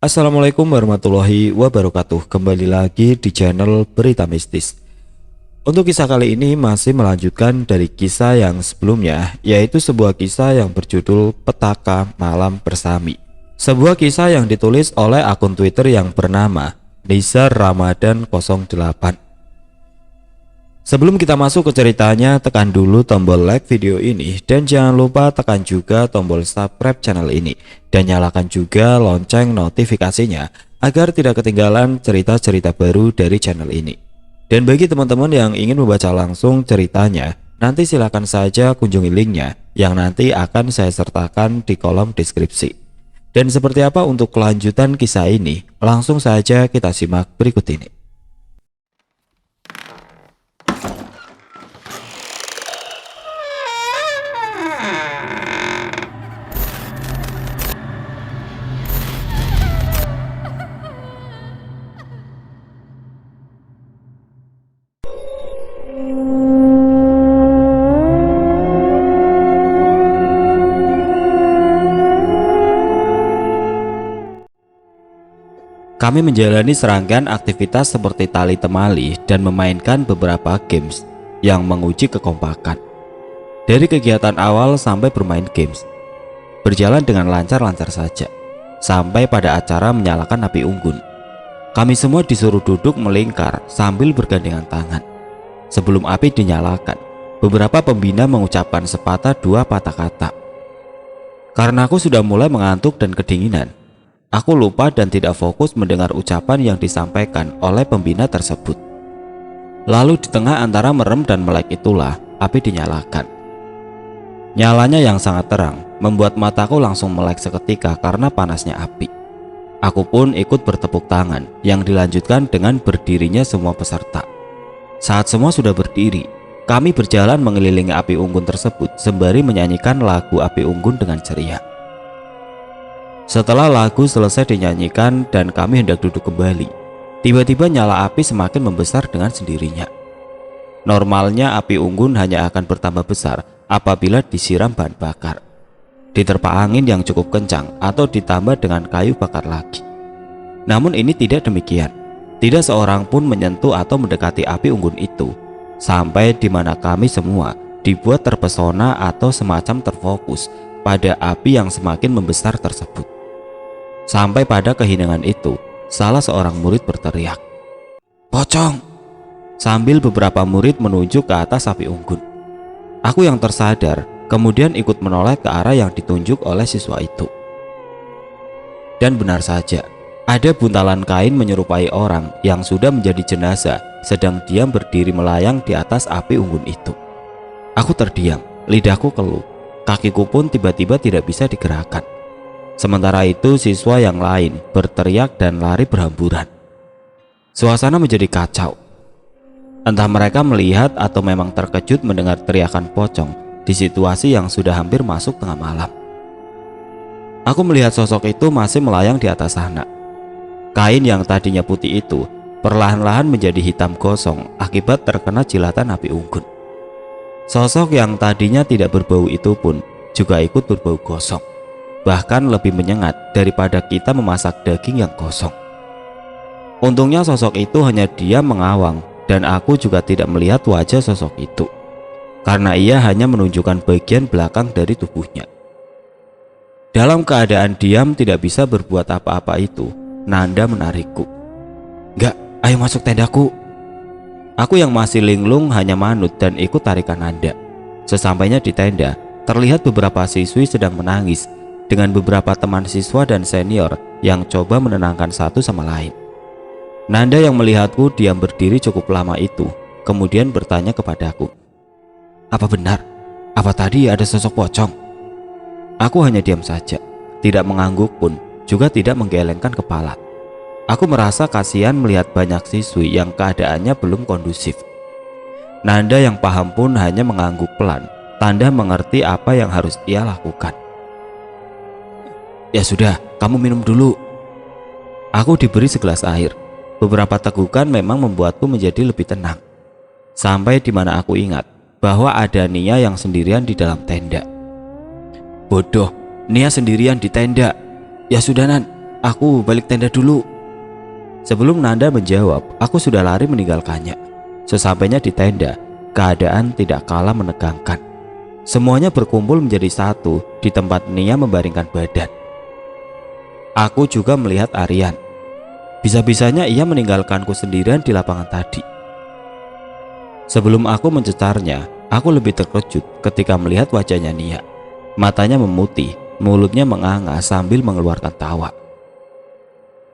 Assalamualaikum warahmatullahi wabarakatuh. Kembali lagi di channel Berita Mistis. Untuk kisah kali ini masih melanjutkan dari kisah yang sebelumnya, yaitu sebuah kisah yang berjudul Petaka Malam Bersami. Sebuah kisah yang ditulis oleh akun Twitter yang bernama Nizar Ramadan 08. Sebelum kita masuk ke ceritanya, tekan dulu tombol like video ini dan jangan lupa tekan juga tombol subscribe channel ini dan nyalakan juga lonceng notifikasinya agar tidak ketinggalan cerita-cerita baru dari channel ini. Dan bagi teman-teman yang ingin membaca langsung ceritanya, nanti silakan saja kunjungi linknya yang nanti akan saya sertakan di kolom deskripsi. Dan seperti apa untuk kelanjutan kisah ini, langsung saja kita simak berikut ini. Kami menjalani serangkaian aktivitas seperti tali temali dan memainkan beberapa games yang menguji kekompakan. Dari kegiatan awal sampai bermain games, berjalan dengan lancar-lancar saja, sampai pada acara menyalakan api unggun. Kami semua disuruh duduk melingkar sambil bergandengan tangan. Sebelum api dinyalakan, beberapa pembina mengucapkan sepatah dua patah kata. Karena aku sudah mulai mengantuk dan kedinginan, aku lupa dan tidak fokus mendengar ucapan yang disampaikan oleh pembina tersebut. Lalu di tengah antara merem dan melek itulah api dinyalakan. Nyalanya yang sangat terang membuat mataku langsung melek seketika karena panasnya api. Aku pun ikut bertepuk tangan yang dilanjutkan dengan berdirinya semua peserta. Saat semua sudah berdiri, kami berjalan mengelilingi api unggun tersebut sembari menyanyikan lagu api unggun dengan ceria. Setelah lagu selesai dinyanyikan dan kami hendak duduk kembali, tiba-tiba nyala api semakin membesar dengan sendirinya. Normalnya api unggun hanya akan bertambah besar apabila disiram bahan bakar, diterpa angin yang cukup kencang atau ditambah dengan kayu bakar lagi. Namun ini tidak demikian. Tidak seorang pun menyentuh atau mendekati api unggun itu, sampai di mana kami semua dibuat terpesona atau semacam terfokus pada api yang semakin membesar tersebut. Sampai pada keheningan itu, salah seorang murid berteriak, "Pocong!" sambil beberapa murid menunjuk ke atas api unggun. Aku yang tersadar kemudian ikut menoleh ke arah yang ditunjuk oleh siswa itu. Dan benar saja, ada buntalan kain menyerupai orang yang sudah menjadi jenazah sedang diam berdiri melayang di atas api unggun itu. Aku terdiam, lidahku keluh, kakiku pun tiba-tiba tidak bisa digerakkan. Sementara itu siswa yang lain berteriak dan lari berhamburan. Suasana menjadi kacau. Entah mereka melihat atau memang terkejut mendengar teriakan pocong di situasi yang sudah hampir masuk tengah malam. Aku melihat sosok itu masih melayang di atas sana. Kain yang tadinya putih itu perlahan-lahan menjadi hitam gosong akibat terkena jilatan api unggun. Sosok yang tadinya tidak berbau itu pun juga ikut berbau gosong, bahkan lebih menyengat daripada kita memasak daging yang gosong. Untungnya sosok itu hanya diam mengawang dan aku juga tidak melihat wajah sosok itu, karena ia hanya menunjukkan bagian belakang dari tubuhnya. Dalam keadaan diam tidak bisa berbuat apa-apa itu, Nanda menarikku. "Enggak, ayo masuk tendaku." Aku yang masih linglung hanya manut dan ikut tarikan Nanda. Sesampainya di tenda, terlihat beberapa siswi sedang menangis dengan beberapa teman siswa dan senior yang coba menenangkan satu sama lain. Nanda yang melihatku diam berdiri cukup lama itu kemudian bertanya kepadaku, "Apa benar? Apa tadi ada sosok pocong?" Aku hanya diam saja, tidak mengangguk pun juga tidak menggelengkan kepala. Aku merasa kasihan melihat banyak siswi yang keadaannya belum kondusif. Nanda yang paham pun hanya mengangguk pelan, tanda mengerti apa yang harus ia lakukan. "Ya sudah, kamu minum dulu." Aku diberi segelas air. Beberapa tegukan memang membuatku menjadi lebih tenang. Sampai di mana aku ingat bahwa ada Nia yang sendirian di dalam tenda. "Bodoh, Nia sendirian di tenda. Ya sudah Nan, aku balik tenda dulu. Sebelum Nanda menjawab, aku sudah lari meninggalkannya. Sesampainya di tenda, keadaan tidak kalah menegangkan. Semuanya berkumpul menjadi satu di tempat Nia membaringkan badan. Aku juga melihat Aryan. Bisa-bisanya ia meninggalkanku sendirian di lapangan tadi. Sebelum aku mencecarnya, aku lebih terkejut ketika melihat wajahnya Nia. Matanya memutih, mulutnya menganga sambil mengeluarkan tawa.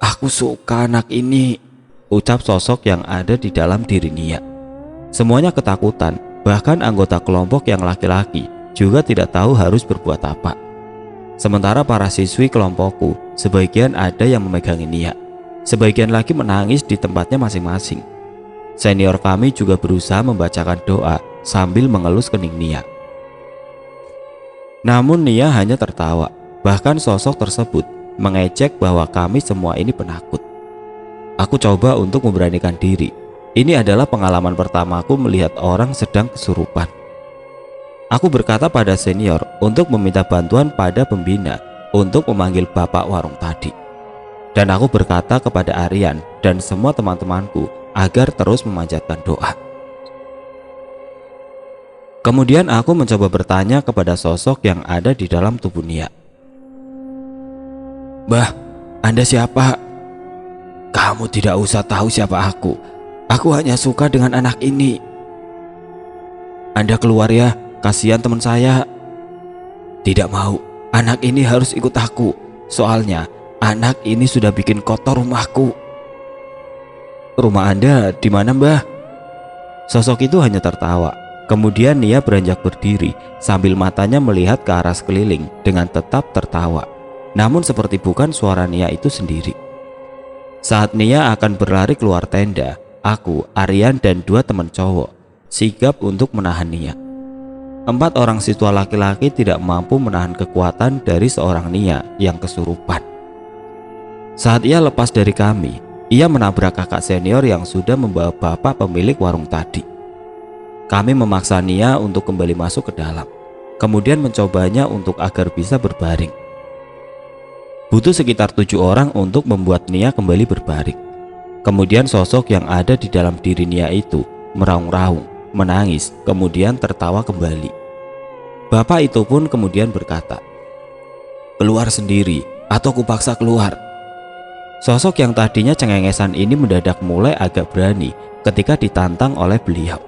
Aku suka anak ini, ucap sosok yang ada di dalam diri Nia. Semuanya ketakutan, bahkan anggota kelompok yang laki-laki juga tidak tahu harus berbuat apa. Sementara para siswi kelompokku, sebagian ada yang memegangi Nia, sebagian lagi menangis di tempatnya masing-masing. Senior kami juga berusaha membacakan doa sambil mengelus kening Nia. Namun Nia hanya tertawa, bahkan sosok tersebut mengejek bahwa kami semua ini penakut. Aku coba untuk memberanikan diri. Ini adalah pengalaman pertamaku melihat orang sedang kesurupan. Aku berkata pada senior untuk meminta bantuan pada pembina untuk memanggil bapak warung tadi. Dan aku berkata kepada Aryan dan semua teman-temanku agar terus memanjatkan doa. Kemudian aku mencoba bertanya kepada sosok yang ada di dalam tubuh Nia. Mbah, Anda siapa? Kamu tidak usah tahu siapa aku. Aku hanya suka dengan anak ini. Anda keluar ya, kasihan teman saya. Tidak mau, anak ini harus ikut aku. Soalnya anak ini sudah bikin kotor rumahku. Rumah Anda di mana, Mbah? Sosok itu hanya tertawa. Kemudian Nia beranjak berdiri sambil matanya melihat ke arah sekeliling dengan tetap tertawa. Namun seperti bukan suara Nia itu sendiri. Saat Nia akan berlari keluar tenda, aku, Aryan dan 2 teman cowok sigap untuk menahan Nia. 4 orang siswa laki-laki tidak mampu menahan kekuatan dari seorang Nia yang kesurupan. Saat ia lepas dari kami, ia menabrak kakak senior yang sudah membawa bapak pemilik warung tadi. Kami memaksa Nia untuk kembali masuk ke dalam, kemudian mencobanya untuk agar bisa berbaring. Butuh sekitar 7 orang untuk membuat Nia kembali berbaring. Kemudian sosok yang ada di dalam diri Nia itu meraung-raung, menangis, kemudian tertawa kembali. Bapak itu pun kemudian berkata, "Keluar sendiri atau kupaksa keluar." Sosok yang tadinya cengengesan ini mendadak mulai agak berani ketika ditantang oleh beliau.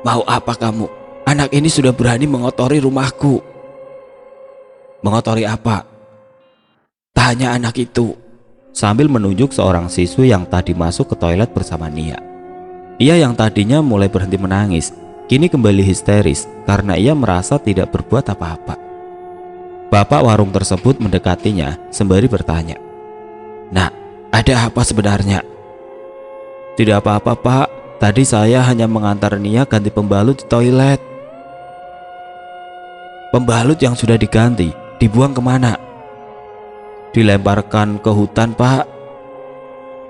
"Mau apa kamu? Anak ini sudah berani mengotori rumahku." "Mengotori apa?" "Tanya anak itu," sambil menunjuk seorang siswi yang tadi masuk ke toilet bersama Nia. Ia yang tadinya mulai berhenti menangis, kini kembali histeris karena ia merasa tidak berbuat apa-apa. Bapak warung tersebut mendekatinya sembari bertanya, "Nak, ada apa sebenarnya?" "Tidak apa-apa, Pak. Tadi saya hanya mengantar Nia ganti pembalut di toilet." "Pembalut yang sudah diganti dibuang kemana?" "Dilemparkan ke hutan, Pak."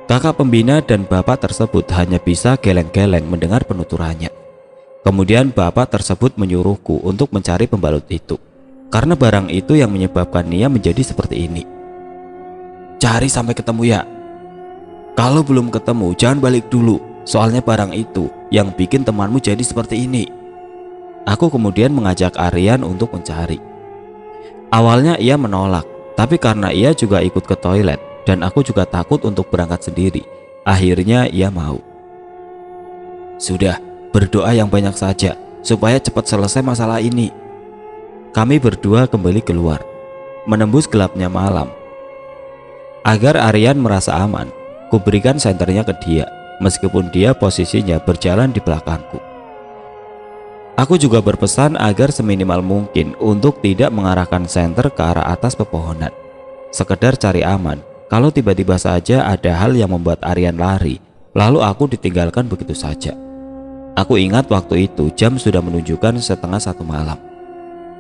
Kakak pembina dan bapak tersebut hanya bisa geleng-geleng mendengar penuturannya. Kemudian bapak tersebut menyuruhku untuk mencari pembalut itu, karena barang itu yang menyebabkan Nia menjadi seperti ini. "Cari sampai ketemu ya. Kalau belum ketemu jangan balik dulu, soalnya barang itu yang bikin temanmu jadi seperti ini." Aku kemudian mengajak Aryan untuk mencari. Awalnya ia menolak, tapi karena ia juga ikut ke toilet dan aku juga takut untuk berangkat sendiri, akhirnya ia mau. "Sudah, berdoa yang banyak saja supaya cepat selesai masalah ini." Kami berdua kembali keluar, menembus gelapnya malam. Agar Aryan merasa aman, kuberikan senternya ke dia, meskipun dia posisinya berjalan di belakangku. Aku juga berpesan agar seminimal mungkin untuk tidak mengarahkan senter ke arah atas pepohonan, sekedar cari aman. Kalau tiba-tiba saja ada hal yang membuat Aryan lari, lalu aku ditinggalkan begitu saja. Aku ingat waktu itu jam sudah menunjukkan 1:30 malam.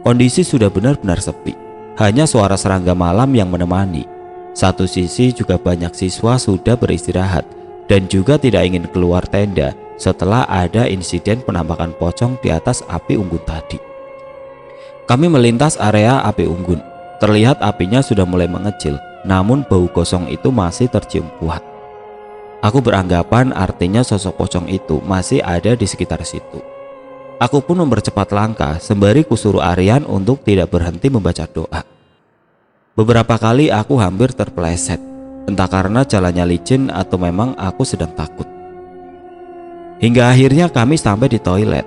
Kondisi sudah benar-benar sepi, hanya suara serangga malam yang menemani. Satu sisi juga banyak siswa sudah beristirahat dan juga tidak ingin keluar tenda setelah ada insiden penampakan pocong di atas api unggun tadi. Kami melintas area api unggun. Terlihat apinya sudah mulai mengecil, namun bau gosong itu masih tercium kuat. Aku beranggapan artinya sosok pocong itu masih ada di sekitar situ. Aku pun mempercepat langkah sembari kusuruh Aryan untuk tidak berhenti membaca doa. Beberapa kali aku hampir terpeleset, entah karena jalannya licin atau memang aku sedang takut. Hingga akhirnya kami sampai di toilet,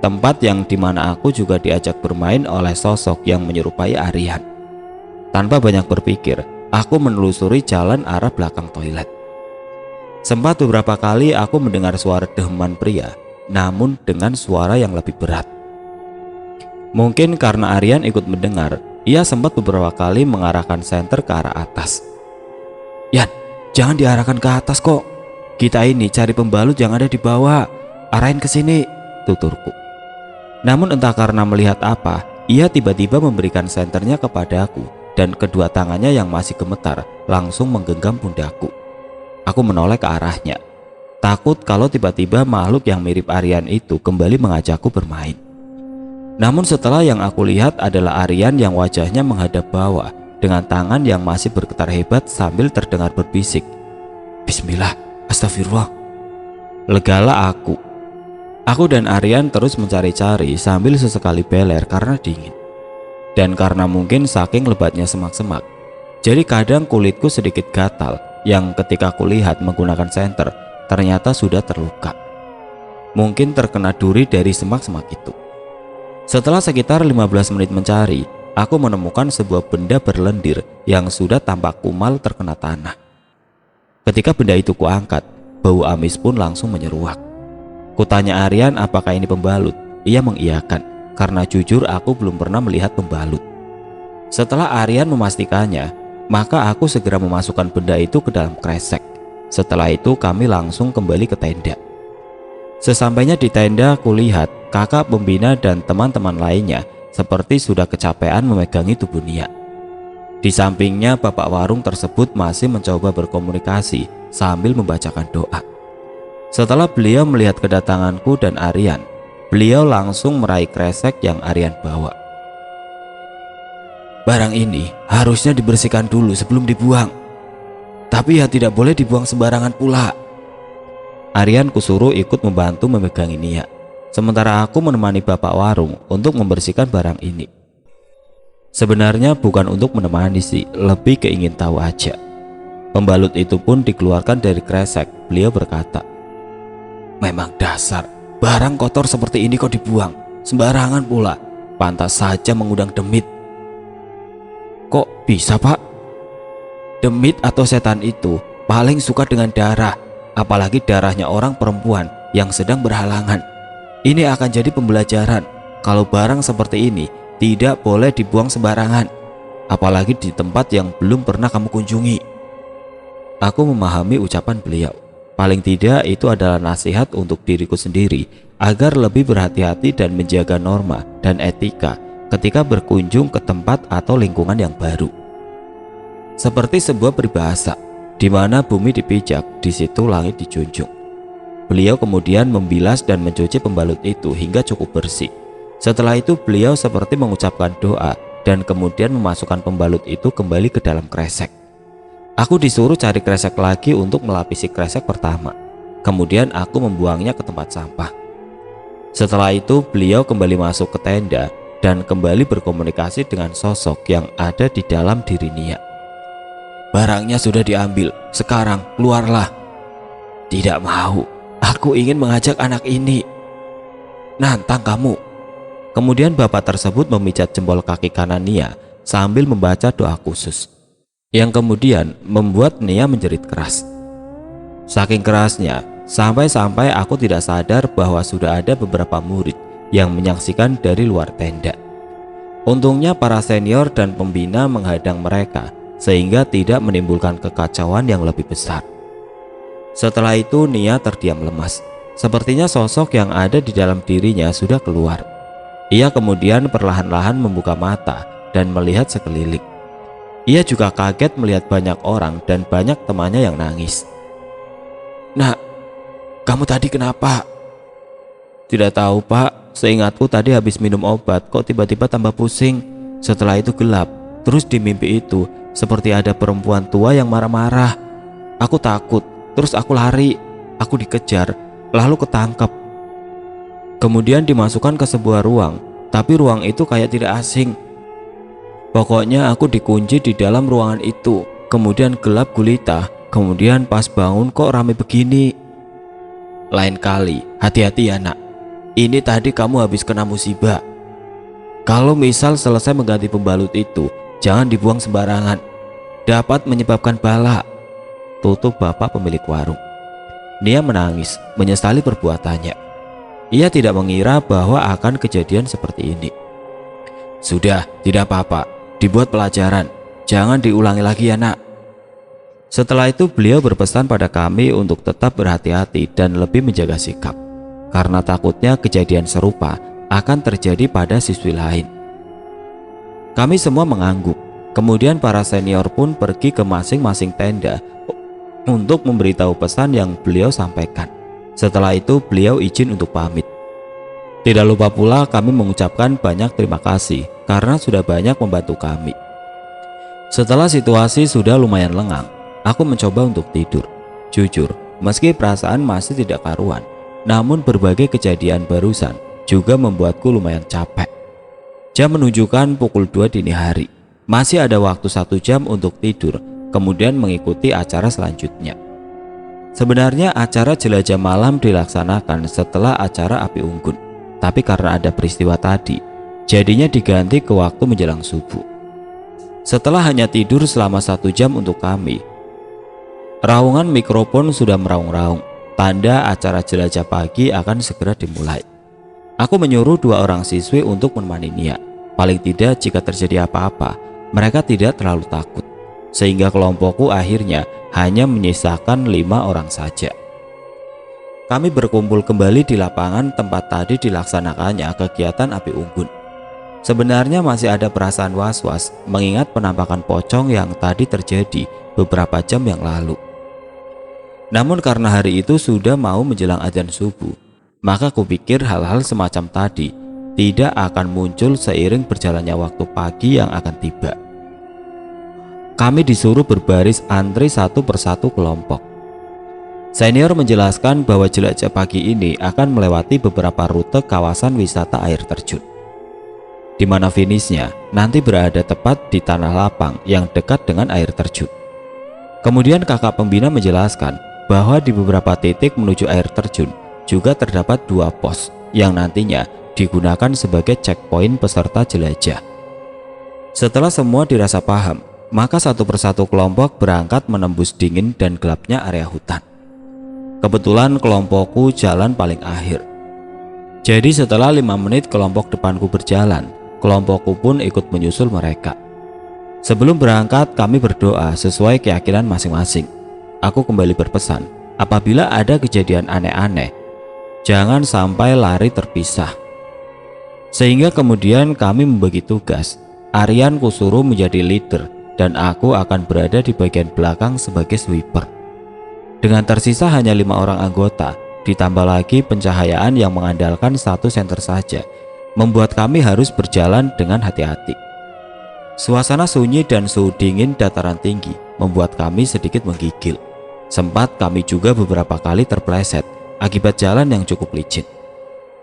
tempat yang dimana aku juga diajak bermain oleh sosok yang menyerupai Aryan. Tanpa banyak berpikir, aku menelusuri jalan arah belakang toilet. Sempat beberapa kali aku mendengar suara deheman pria, namun dengan suara yang lebih berat. Mungkin karena Aryan ikut mendengar, ia sempat beberapa kali mengarahkan senter ke arah atas. "Yan, jangan diarahkan ke atas kok. Kita ini cari pembalut yang ada di bawah. Arahin ke sini," tuturku. Namun entah karena melihat apa, ia tiba-tiba memberikan senternya kepadaku dan kedua tangannya yang masih gemetar langsung menggenggam pundakku. Aku menoleh ke arahnya, takut kalau tiba-tiba makhluk yang mirip Aryan itu kembali mengajakku bermain. Namun setelah yang aku lihat adalah Aryan yang wajahnya menghadap bawah dengan tangan yang masih bergetar hebat sambil terdengar berbisik, "Bismillah, astagfirullah." Legalah aku. Aku dan Aryan terus mencari-cari sambil sesekali beler karena dingin. Dan karena mungkin saking lebatnya semak-semak, jadi kadang kulitku sedikit gatal yang ketika kulihat menggunakan senter ternyata sudah terluka. Mungkin terkena duri dari semak-semak itu. Setelah sekitar 15 menit mencari, aku menemukan sebuah benda berlendir yang sudah tampak kumal terkena tanah. Ketika benda itu kuangkat, bau amis pun langsung menyeruak. Kutanya Aryan apakah ini pembalut. Ia mengiyakan, karena jujur aku belum pernah melihat pembalut. Setelah Aryan memastikannya, maka aku segera memasukkan benda itu ke dalam kresek. Setelah itu kami langsung kembali ke tenda. Sesampainya di tenda, kulihat kakak pembina dan teman-teman lainnya seperti sudah kecapean memegangi tubuh Nia. Di sampingnya bapak warung tersebut masih mencoba berkomunikasi sambil membacakan doa. Setelah beliau melihat kedatanganku dan Aryan, beliau langsung meraih kresek yang Aryan bawa. "Barang ini harusnya dibersihkan dulu sebelum dibuang. Tapi ya tidak boleh dibuang sembarangan pula." Aryan kusuruh ikut membantu memegangi Nia, sementara aku menemani bapak warung untuk membersihkan barang ini. Sebenarnya bukan untuk menemani sih, lebih keingin tahu aja. Pembalut itu pun dikeluarkan dari kresek. Beliau berkata, "Memang dasar, barang kotor seperti ini kok dibuang sembarangan pula. Pantas saja mengundang demit." "Kok bisa, Pak?" "Demit atau setan itu paling suka dengan darah, apalagi darahnya orang perempuan yang sedang berhalangan. Ini akan jadi pembelajaran kalau barang seperti ini tidak boleh dibuang sembarangan, apalagi di tempat yang belum pernah kamu kunjungi." Aku memahami ucapan beliau. Paling tidak itu adalah nasihat untuk diriku sendiri agar lebih berhati-hati dan menjaga norma dan etika ketika berkunjung ke tempat atau lingkungan yang baru. Seperti sebuah peribahasa, di mana bumi dipijak, di situ langit dijunjung. Beliau kemudian membilas dan mencuci pembalut itu hingga cukup bersih. Setelah itu beliau seperti mengucapkan doa dan kemudian memasukkan pembalut itu kembali ke dalam kresek. Aku disuruh cari kresek lagi untuk melapisi kresek pertama. Kemudian aku membuangnya ke tempat sampah. Setelah itu beliau kembali masuk ke tenda dan kembali berkomunikasi dengan sosok yang ada di dalam diri Nia. "Barangnya sudah diambil, sekarang keluarlah." "Tidak mau, aku ingin mengajak anak ini." "Nantang kamu." Kemudian bapak tersebut memijat jempol kaki kanan Nia sambil membaca doa khusus, yang kemudian membuat Nia menjerit keras. Saking kerasnya, sampai-sampai aku tidak sadar bahwa sudah ada beberapa murid yang menyaksikan dari luar tenda. Untungnya para senior dan pembina menghadang mereka sehingga tidak menimbulkan kekacauan yang lebih besar. Setelah itu Nia terdiam lemas. Sepertinya sosok yang ada di dalam dirinya sudah keluar. Ia kemudian perlahan-lahan membuka mata dan melihat sekeliling. Ia juga kaget melihat banyak orang dan banyak temannya yang nangis. "Nak, kamu tadi kenapa?" "Tidak tahu, Pak. Seingatku tadi habis minum obat kok tiba-tiba tambah pusing. Setelah itu gelap. Terus di mimpi itu seperti ada perempuan tua yang marah-marah. Aku takut, terus aku lari, aku dikejar, lalu ketangkep. Kemudian dimasukkan ke sebuah ruang, tapi ruang itu kayak tidak asing. Pokoknya aku dikunci di dalam ruangan itu, kemudian gelap gulita, kemudian pas bangun kok rame begini. Lain kali, hati-hati ya nak. Ini tadi kamu habis kena musibah. Kalau misal selesai mengganti pembalut itu, jangan dibuang sembarangan. Dapat menyebabkan bala. Tutup bapak pemilik warung. Dia menangis, menyesali perbuatannya. Ia tidak mengira bahwa akan kejadian seperti ini. Sudah, tidak apa-apa. Dibuat pelajaran. Jangan diulangi lagi ya nak. Setelah itu beliau berpesan pada kami untuk tetap berhati-hati dan lebih menjaga sikap, karena takutnya kejadian serupa akan terjadi pada siswi lain. Kami semua mengangguk. Kemudian para senior pun pergi ke masing-masing tenda untuk memberitahu pesan yang beliau sampaikan. Setelah itu beliau izin untuk pamit. Tidak lupa pula kami mengucapkan banyak terima kasih karena sudah banyak membantu kami. Setelah situasi sudah lumayan lengang, aku mencoba untuk tidur. Jujur, meski perasaan masih tidak karuan, namun berbagai kejadian barusan juga membuatku lumayan capek. Jam menunjukkan pukul 2 dini hari. Masih ada waktu 1 jam untuk tidur, kemudian mengikuti acara selanjutnya. Sebenarnya acara jelajah malam dilaksanakan setelah acara api unggun, tapi karena ada peristiwa tadi, jadinya diganti ke waktu menjelang subuh. Setelah hanya tidur selama 1 jam untuk kami, raungan mikrofon sudah meraung-raung, tanda acara jelajah pagi akan segera dimulai. Aku menyuruh 2 orang siswi untuk menemani Nia. Paling tidak jika terjadi apa-apa, mereka tidak terlalu takut. Sehingga kelompokku akhirnya hanya menyisakan 5 orang saja. Kami berkumpul kembali di lapangan tempat tadi dilaksanakannya kegiatan api unggun. Sebenarnya masih ada perasaan was-was mengingat penampakan pocong yang tadi terjadi beberapa jam yang lalu. Namun karena hari itu sudah mau menjelang azan subuh, maka kupikir hal-hal semacam tadi tidak akan muncul seiring berjalannya waktu pagi yang akan tiba. Kami disuruh berbaris antri satu persatu kelompok. Senior menjelaskan bahwa jelajah pagi ini akan melewati beberapa rute kawasan wisata air terjun, di mana finishnya nanti berada tepat di tanah lapang yang dekat dengan air terjun. Kemudian kakak pembina menjelaskan bahwa di beberapa titik menuju air terjun juga terdapat 2 pos yang nantinya digunakan sebagai checkpoint peserta jelajah. Setelah semua dirasa paham, maka satu persatu kelompok berangkat menembus dingin dan gelapnya area hutan. Kebetulan kelompokku jalan paling akhir. Jadi setelah 5 menit kelompok depanku berjalan, kelompokku pun ikut menyusul mereka. Sebelum berangkat kami berdoa sesuai keyakinan masing-masing. Aku kembali berpesan, apabila ada kejadian aneh-aneh, jangan sampai lari terpisah. Sehingga kemudian kami membagi tugas. Aryan kusuruh menjadi leader dan aku akan berada di bagian belakang sebagai sweeper. Dengan tersisa hanya 5 orang anggota, ditambah lagi pencahayaan yang mengandalkan 1 senter saja, membuat kami harus berjalan dengan hati-hati. Suasana sunyi dan suhu dingin dataran tinggi membuat kami sedikit menggigil. Sempat kami juga beberapa kali terpleset akibat jalan yang cukup licin.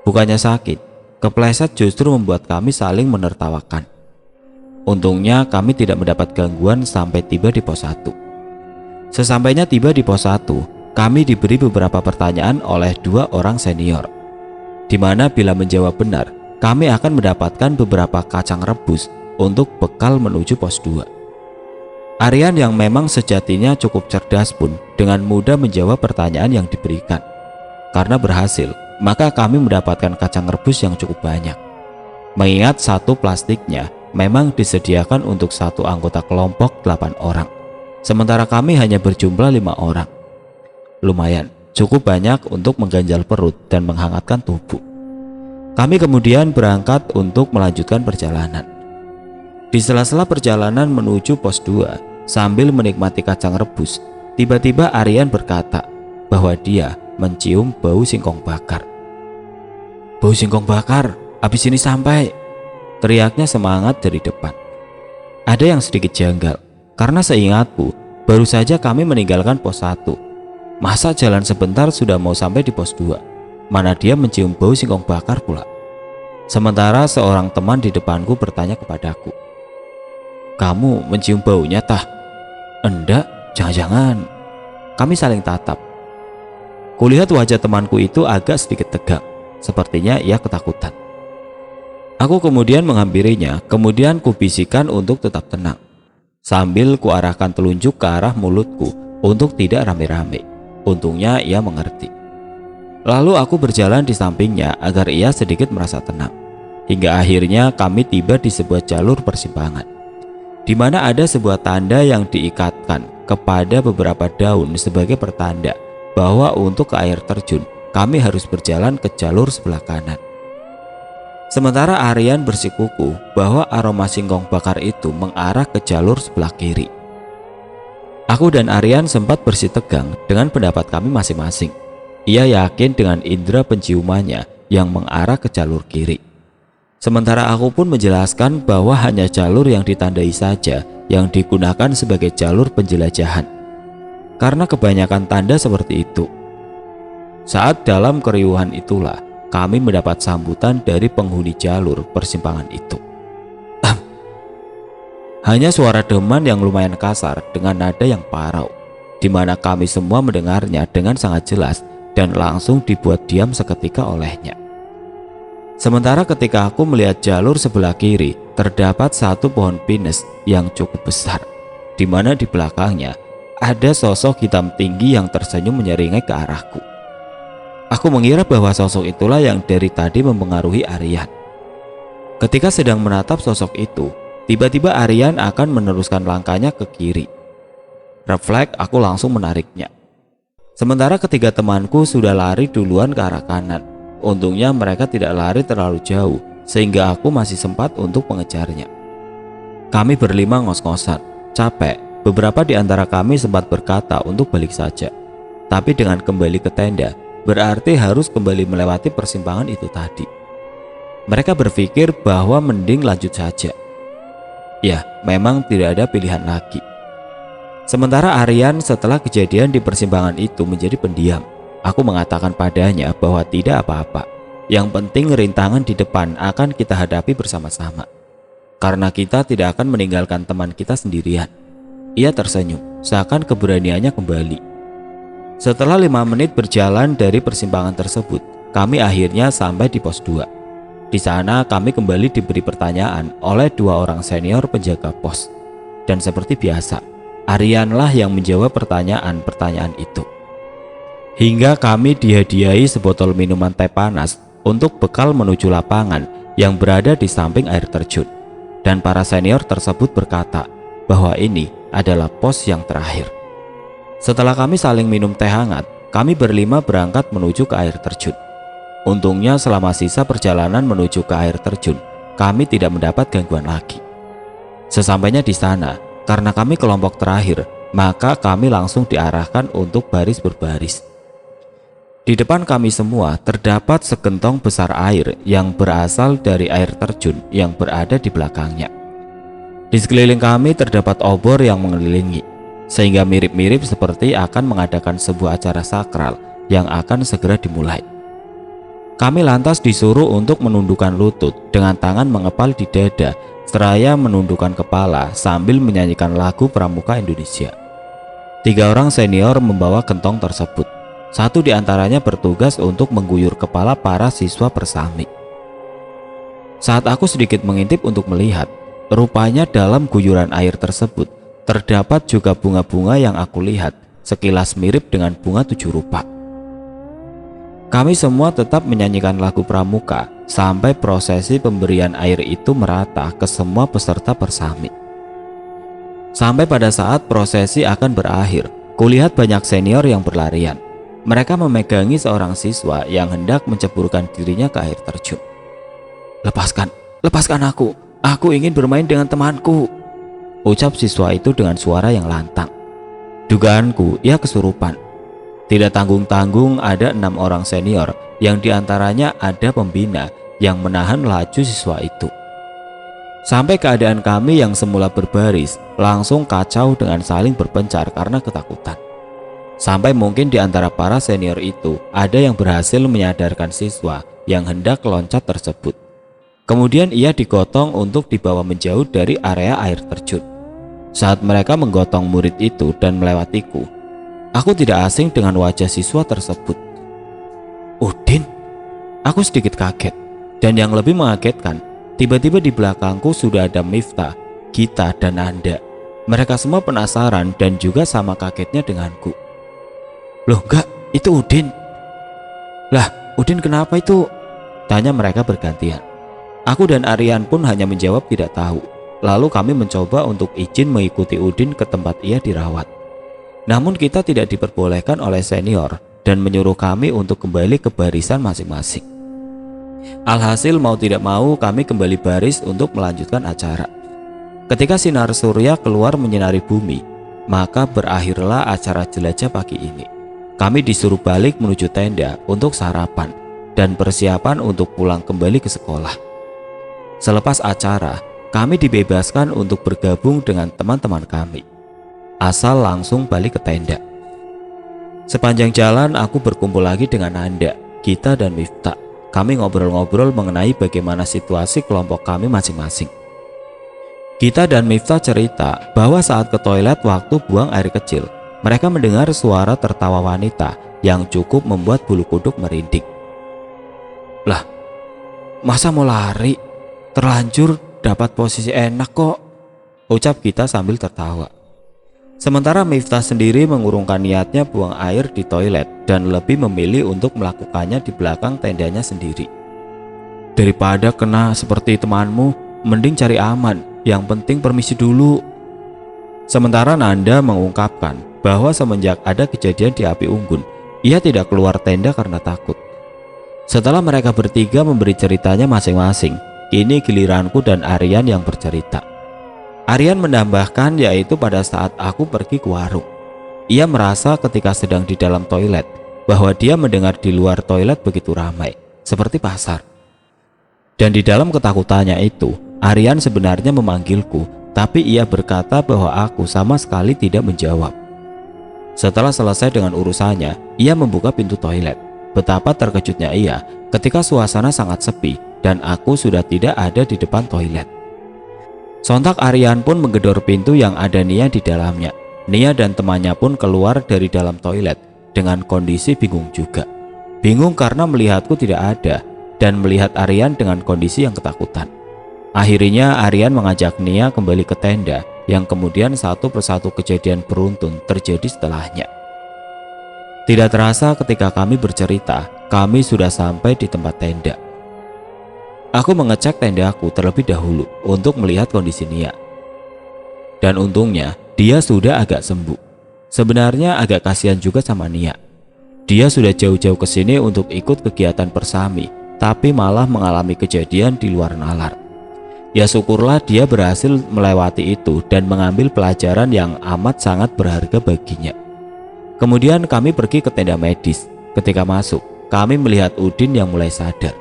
Bukannya sakit, kepleset justru membuat kami saling menertawakan. Untungnya kami tidak mendapat gangguan sampai tiba di pos 1. Sesampainya tiba di pos 1, kami diberi beberapa pertanyaan oleh 2 orang senior, di mana bila menjawab benar, kami akan mendapatkan beberapa kacang rebus untuk bekal menuju pos 2. Aryan yang memang sejatinya cukup cerdas pun dengan mudah menjawab pertanyaan yang diberikan. Karena berhasil, maka kami mendapatkan kacang rebus yang cukup banyak. Mengingat 1 plastiknya memang disediakan untuk 1 anggota kelompok 8 orang. Sementara kami hanya berjumlah 5 orang. Lumayan, cukup banyak untuk mengganjal perut dan menghangatkan tubuh. Kami kemudian berangkat untuk melanjutkan perjalanan. Di sela-sela perjalanan menuju pos 2, sambil menikmati kacang rebus, tiba-tiba Aryan berkata bahwa dia mencium bau singkong bakar. "Bau singkong bakar, habis ini sampai!" teriaknya semangat dari depan. Ada yang sedikit janggal. Karena seingatku, baru saja kami meninggalkan pos 1. Masa jalan sebentar sudah mau sampai di pos 2? Mana dia mencium bau singkong bakar pula. Sementara seorang teman di depanku bertanya kepadaku, "Kamu mencium baunya, Tah?" "Enggak, jangan-jangan." Kami saling tatap. Kulihat wajah temanku itu agak sedikit tegang. Sepertinya ia ketakutan. Aku kemudian menghampirinya, kemudian kubisikkan untuk tetap tenang, sambil kuarahkan telunjuk ke arah mulutku untuk tidak rame-rame. Untungnya ia mengerti. Lalu aku berjalan di sampingnya agar ia sedikit merasa tenang. Hingga akhirnya kami tiba di sebuah jalur persimpangan, di mana ada sebuah tanda yang diikatkan kepada beberapa daun sebagai pertanda bahwa untuk ke air terjun kami harus berjalan ke jalur sebelah kanan. Sementara Aryan bersikukuh bahwa aroma singkong bakar itu mengarah ke jalur sebelah kiri. Aku dan Aryan sempat bersitegang dengan pendapat kami masing-masing. Ia yakin dengan indera penciumannya yang mengarah ke jalur kiri. Sementara aku pun menjelaskan bahwa hanya jalur yang ditandai saja yang digunakan sebagai jalur penjelajahan, karena kebanyakan tanda seperti itu. Saat dalam keriuhan itulah kami mendapat sambutan dari penghuni jalur persimpangan itu. Hanya suara deman yang lumayan kasar dengan nada yang parau, di mana kami semua mendengarnya dengan sangat jelas dan langsung dibuat diam seketika olehnya. Sementara ketika aku melihat jalur sebelah kiri, terdapat satu pohon pinus yang cukup besar, di mana di belakangnya ada sosok hitam tinggi yang tersenyum menyeringai ke arahku. Aku mengira bahwa sosok itulah yang dari tadi mempengaruhi Aryan. Ketika sedang menatap sosok itu, tiba-tiba Aryan akan meneruskan langkahnya ke kiri. Refleks aku langsung menariknya. Sementara ketiga temanku sudah lari duluan ke arah kanan. Untungnya mereka tidak lari terlalu jauh, sehingga aku masih sempat untuk mengejarnya. Kami berlima ngos-ngosan, capek. Beberapa di antara kami sempat berkata untuk balik saja. Tapi dengan kembali ke tenda, berarti harus kembali melewati persimpangan itu tadi. Mereka berpikir bahwa mending lanjut saja. Ya, memang tidak ada pilihan lagi. Sementara Aryan setelah kejadian di persimpangan itu menjadi pendiam. Aku mengatakan padanya bahwa tidak apa-apa. Yang penting rintangan di depan akan kita hadapi bersama-sama, karena kita tidak akan meninggalkan teman kita sendirian. Ia tersenyum, seakan keberaniannya kembali. Setelah 5 menit berjalan dari persimpangan tersebut, kami akhirnya sampai di pos 2. Di sana kami kembali diberi pertanyaan oleh 2 orang senior penjaga pos. Dan seperti biasa, Aryanlah yang menjawab pertanyaan-pertanyaan itu. Hingga kami dihadiahi sebotol minuman teh panas untuk bekal menuju lapangan yang berada di samping air terjun. Dan para senior tersebut berkata bahwa ini adalah pos yang terakhir. Setelah kami saling minum teh hangat, kami berlima berangkat menuju ke air terjun. Untungnya selama sisa perjalanan menuju ke air terjun, kami tidak mendapat gangguan lagi. Sesampainya di sana, karena kami kelompok terakhir, maka kami langsung diarahkan untuk baris berbaris. Di depan kami semua terdapat segentong besar air yang berasal dari air terjun yang berada di belakangnya. Di sekeliling kami terdapat obor yang mengelilingi, sehingga mirip-mirip seperti akan mengadakan sebuah acara sakral yang akan segera dimulai. Kami lantas disuruh untuk menundukkan lutut dengan tangan mengepal di dada, seraya menundukkan kepala sambil menyanyikan lagu Pramuka Indonesia. 3 orang senior membawa gentong tersebut. 1 di antaranya bertugas untuk mengguyur kepala para siswa persami. Saat aku sedikit mengintip untuk melihat, rupanya dalam guyuran air tersebut terdapat juga bunga-bunga yang aku lihat sekilas mirip dengan bunga 7 rupa. Kami semua tetap menyanyikan lagu Pramuka sampai prosesi pemberian air itu merata ke semua peserta persami. Sampai pada saat prosesi akan berakhir, kulihat banyak senior yang berlarian. Mereka memegangi seorang siswa yang hendak menceburkan dirinya ke air terjun. Lepaskan aku ingin bermain dengan temanku," ucap siswa itu dengan suara yang lantang. Dugaanku ia kesurupan. Tidak tanggung-tanggung ada 6 orang senior yang diantaranya ada pembina yang menahan laju siswa itu. Sampai keadaan kami yang semula berbaris langsung kacau dengan saling berpencar karena ketakutan. Sampai mungkin di antara para senior itu ada yang berhasil menyadarkan siswa yang hendak loncat tersebut. Kemudian ia digotong untuk dibawa menjauh dari area air terjun. Saat mereka menggotong murid itu dan melewatiku, aku tidak asing dengan wajah siswa tersebut. Udin? Aku sedikit kaget. Dan yang lebih mengagetkan, tiba-tiba di belakangku sudah ada Miftah, Gita, dan Anda. Mereka semua penasaran dan juga sama kagetnya denganku. Loh enggak, itu Udin. Lah, Udin kenapa itu? Tanya mereka bergantian. Aku dan Aryan pun hanya menjawab tidak tahu. Lalu kami mencoba untuk izin mengikuti Udin ke tempat ia dirawat. Namun kita tidak diperbolehkan oleh senior dan menyuruh kami untuk kembali ke barisan masing-masing. Alhasil mau tidak mau kami kembali baris untuk melanjutkan acara. Ketika sinar surya keluar menyinari bumi, maka berakhirlah acara jelajah pagi ini. Kami disuruh balik menuju tenda untuk sarapan dan persiapan untuk pulang kembali ke sekolah. Selepas acara, kami dibebaskan untuk bergabung dengan teman-teman kami, asal langsung balik ke tenda. Sepanjang jalan aku berkumpul lagi dengan Anda, Gita, dan Miftah. Kami ngobrol-ngobrol mengenai bagaimana situasi kelompok kami masing-masing. Gita dan Miftah cerita bahwa saat ke toilet waktu buang air kecil, mereka mendengar suara tertawa wanita yang cukup membuat bulu kuduk merinding. Lah, masa mau lari? Terlanjur dapat posisi enak kok, ucap Gita sambil tertawa. Sementara Miftah sendiri mengurungkan niatnya buang air di toilet dan lebih memilih untuk melakukannya di belakang tendanya sendiri. Daripada kena seperti temanmu, mending cari aman, yang penting permisi dulu. Sementara Nanda mengungkapkan bahwa semenjak ada kejadian di Api Unggun, ia tidak keluar tenda karena takut. Setelah mereka bertiga memberi ceritanya masing-masing, kini giliranku dan Aryan yang bercerita. Aryan menambahkan yaitu pada saat aku pergi ke warung. Ia merasa ketika sedang di dalam toilet bahwa dia mendengar di luar toilet begitu ramai, seperti pasar. Dan di dalam ketakutannya itu, Aryan sebenarnya memanggilku, tapi ia berkata bahwa aku sama sekali tidak menjawab. Setelah selesai dengan urusannya, ia membuka pintu toilet. Betapa terkejutnya ia ketika suasana sangat sepi dan aku sudah tidak ada di depan toilet. Sontak Aryan pun menggedor pintu yang ada Nia di dalamnya. Nia dan temannya pun keluar dari dalam toilet dengan kondisi bingung juga. Bingung karena melihatku tidak ada dan melihat Aryan dengan kondisi yang ketakutan. Akhirnya Aryan mengajak Nia kembali ke tenda yang kemudian satu persatu kejadian beruntun terjadi setelahnya. Tidak terasa ketika kami bercerita, kami sudah sampai di tempat tenda. Aku mengecek tendaku terlebih dahulu untuk melihat kondisi Nia. Dan untungnya dia sudah agak sembuh. Sebenarnya agak kasihan juga sama Nia. Dia sudah jauh-jauh ke sini untuk ikut kegiatan persami, tapi malah mengalami kejadian di luar nalar. Ya syukurlah dia berhasil melewati itu dan mengambil pelajaran yang amat sangat berharga baginya. Kemudian kami pergi ke tenda medis. Ketika masuk, kami melihat Udin yang mulai sadar.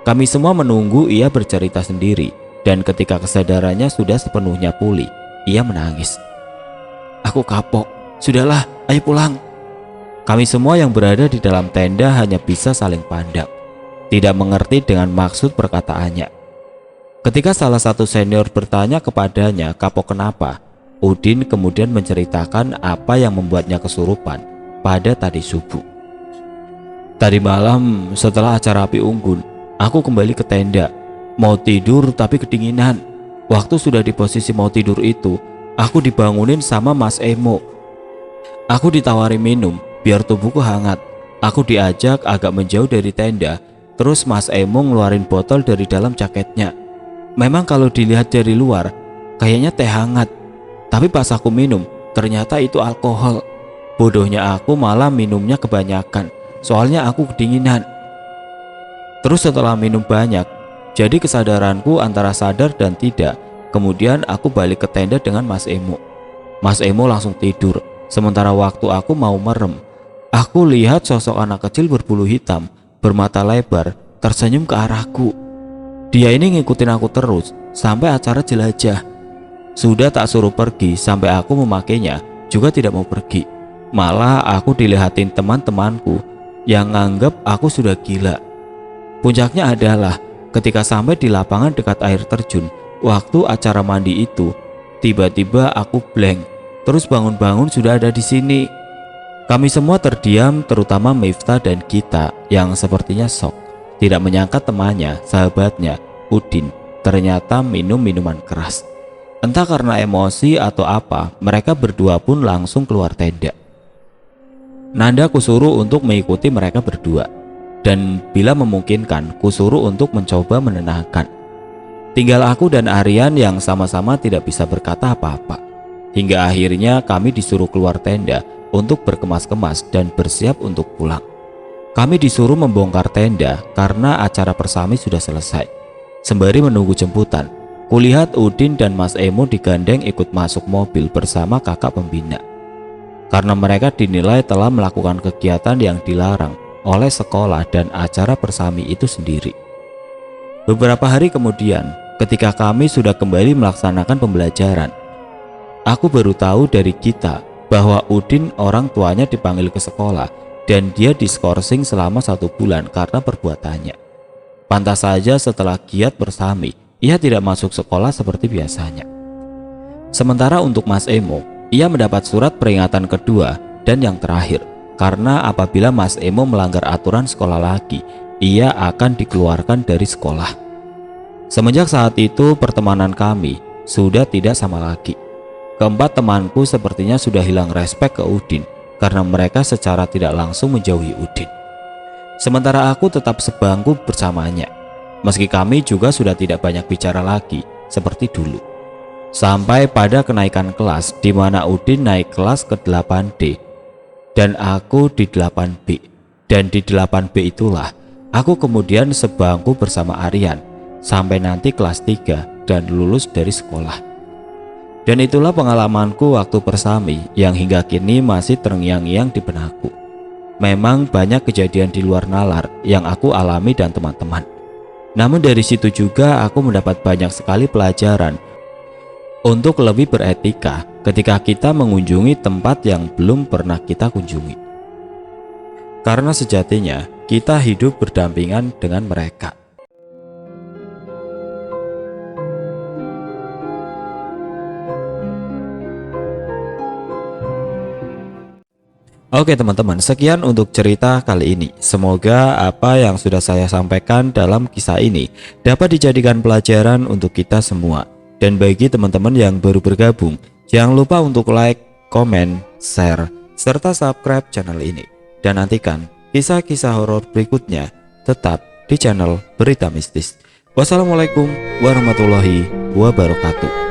Kami semua menunggu ia bercerita sendiri, dan ketika kesadarannya sudah sepenuhnya pulih, ia menangis. Aku kapok, sudahlah, ayo pulang. Kami semua yang berada di dalam tenda hanya bisa saling pandang, tidak mengerti dengan maksud perkataannya. Ketika salah satu senior bertanya kepadanya kapok kenapa, Udin kemudian menceritakan apa yang membuatnya kesurupan pada tadi subuh. Tadi malam setelah acara Api Unggun, aku kembali ke tenda, mau tidur tapi kedinginan. Waktu sudah di posisi mau tidur itu, aku dibangunin sama Mas Emo. Aku ditawari minum biar tubuhku hangat. Aku diajak agak menjauh dari tenda, terus Mas Emo ngeluarin botol dari dalam jaketnya. Memang kalau dilihat dari luar, kayaknya teh hangat. Tapi pas aku minum, ternyata itu alkohol. Bodohnya aku malah minumnya kebanyakan, soalnya aku kedinginan. Terus setelah minum banyak, jadi kesadaranku antara sadar dan tidak. Kemudian aku balik ke tenda dengan Mas Emo. Mas Emo langsung tidur. Sementara waktu aku mau merem, aku lihat sosok anak kecil berbulu hitam, bermata lebar, tersenyum ke arahku. Dia ini ngikutin aku terus sampai acara jelajah. Sudah tak suruh pergi sampai aku memakainya juga tidak mau pergi. Malah aku dilihatin teman-temanku yang nganggep aku sudah gila. Puncaknya adalah ketika sampai di lapangan dekat air terjun waktu acara mandi itu, tiba-tiba aku blank. Terus bangun-bangun sudah ada di sini. Kami semua terdiam, terutama Miftah dan Gita yang sepertinya shock. Tidak menyangka temannya, sahabatnya, Udin, ternyata minum minuman keras. Entah karena emosi atau apa, mereka berdua pun langsung keluar tenda. Nanda kusuruh untuk mengikuti mereka berdua. Dan bila memungkinkan, kusuruh untuk mencoba menenangkan. Tinggal aku dan Aryan yang sama-sama tidak bisa berkata apa-apa. Hingga akhirnya kami disuruh keluar tenda untuk berkemas-kemas dan bersiap untuk pulang. Kami disuruh membongkar tenda karena acara persami sudah selesai. Sembari menunggu jemputan, kulihat Udin dan Mas Emo digandeng ikut masuk mobil bersama kakak pembina. Karena mereka dinilai telah melakukan kegiatan yang dilarang oleh sekolah dan acara persami itu sendiri. Beberapa hari kemudian, ketika kami sudah kembali melaksanakan pembelajaran, aku baru tahu dari Gita bahwa Udin orang tuanya dipanggil ke sekolah dan dia diskorsing selama 1 bulan karena perbuatannya. Pantas saja setelah giat bersami, ia tidak masuk sekolah seperti biasanya. Sementara untuk Mas Emo, ia mendapat surat peringatan kedua dan yang terakhir, karena apabila Mas Emo melanggar aturan sekolah lagi, ia akan dikeluarkan dari sekolah. Semenjak saat itu pertemanan kami sudah tidak sama lagi. Keempat temanku sepertinya sudah hilang respek ke Udin karena mereka secara tidak langsung menjauhi Udin. Sementara aku tetap sebangku bersamanya, meski kami juga sudah tidak banyak bicara lagi seperti dulu. Sampai pada kenaikan kelas di mana Udin naik kelas ke 8D dan aku di 8B. Dan di 8B itulah aku kemudian sebangku bersama Aryan sampai nanti kelas 3 dan lulus dari sekolah. Dan itulah pengalamanku waktu persami yang hingga kini masih terngiang-ngiang di benakku. Memang banyak kejadian di luar nalar yang aku alami dan teman-teman. Namun dari situ juga aku mendapat banyak sekali pelajaran untuk lebih beretika ketika kita mengunjungi tempat yang belum pernah kita kunjungi. Karena sejatinya kita hidup berdampingan dengan mereka. Oke teman-teman, sekian untuk cerita kali ini. Semoga apa yang sudah saya sampaikan dalam kisah ini dapat dijadikan pelajaran untuk kita semua. Dan bagi teman-teman yang baru bergabung, jangan lupa untuk like, komen, share, serta subscribe channel ini. Dan nantikan kisah-kisah horor berikutnya tetap di channel Berita Mistis. Wassalamualaikum warahmatullahi wabarakatuh.